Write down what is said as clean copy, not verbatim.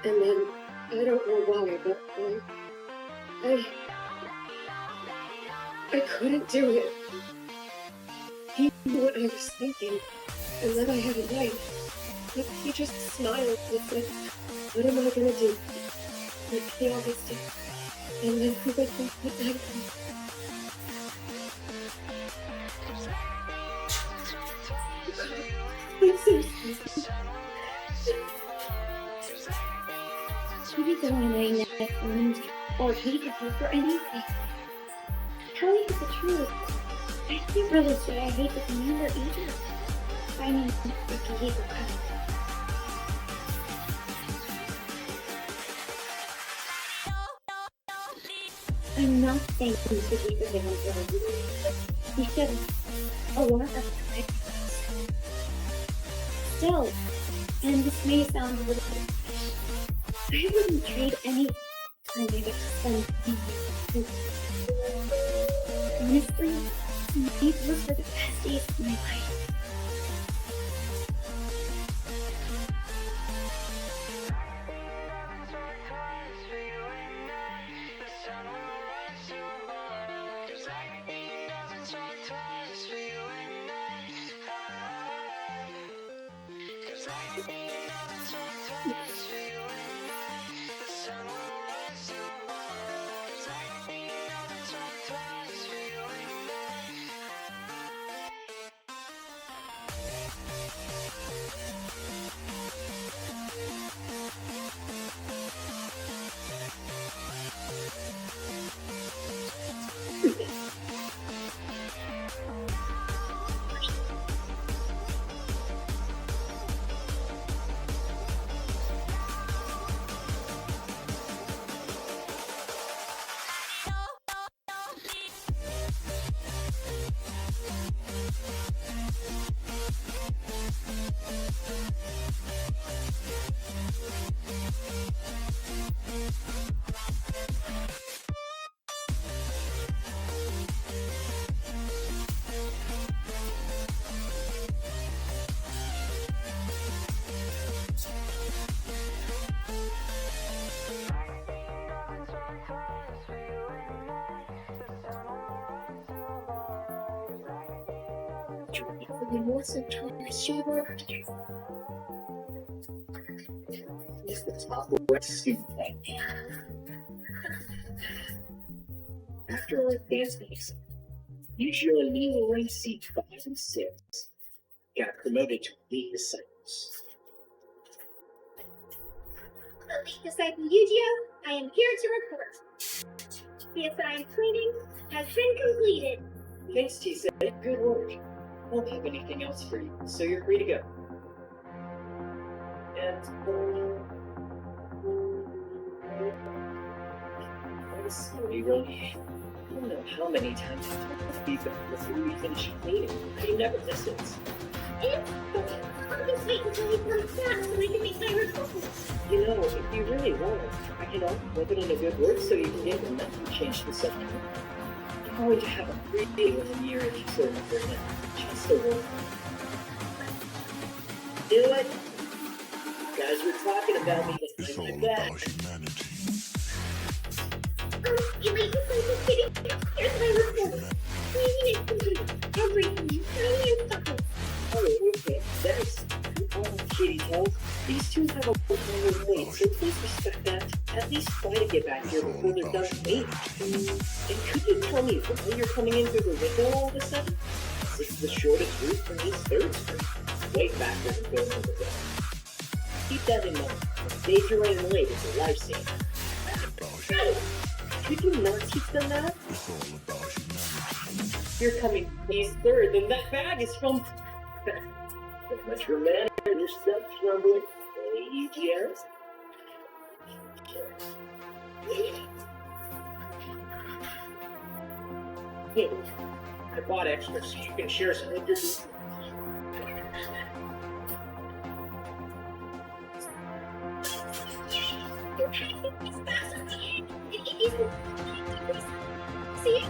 And then, I don't know why, but I, I couldn't do it. He knew what I was thinking, and then I had a knife. But he just smiled and said, "What am I gonna do?" Like he always did. And then he would put the knife in. I'm so sorry. He doesn't want to know next wound or hated her for anything. Tell you the truth. I can't really say I hate the commander either. I mean, if he hates the I'm not saying you should be forgiven for him. You shouldn't. A lot of time. Still, and this may sound a little bit, I wouldn't trade any time I get to spend with you. Honestly, these were the best days of my life. The most intelligent ever. It's the top of what suit. After our dance days, usually me will rank seat 5 and 6. Got promoted to lead disciples. Elite Disciple Yujio, I am here to report. The assigned training has been completed. Thanks, Tisa. Good work. I don't have anything else for you, so you're free to go. And, I'm sorry, really. I don't know how many times I told you before we finish cleaning. You never listen. I'll just wait until he comes back so I can make my report. You know, if you really want, I can help rub it in a good word so you can get your method changed to something. I'm going to have a free day within a year if you serve for him. Just a word. Do it! You guys were talking about me. It's all about humanity. Elite Disciple Kitty, here's my report. Training is complete. Everything, training is done. Oh, okay, thanks. Kitty Toes, these two have a working late, so please respect that. At least try to get back here before they're done late. And could you tell me why you're coming in through the window all of a sudden? This is the shortest route from East 3rd Street. Way backwards and going over there. Keep that in mind. Days you're running late is a lifesaver. Could you not teach them that? It's all about humanity. You're coming East 3rd, and that bag is from... Much romantic and your stuff rumbling. Yes. Hey, I bought extra so you can share some with your See?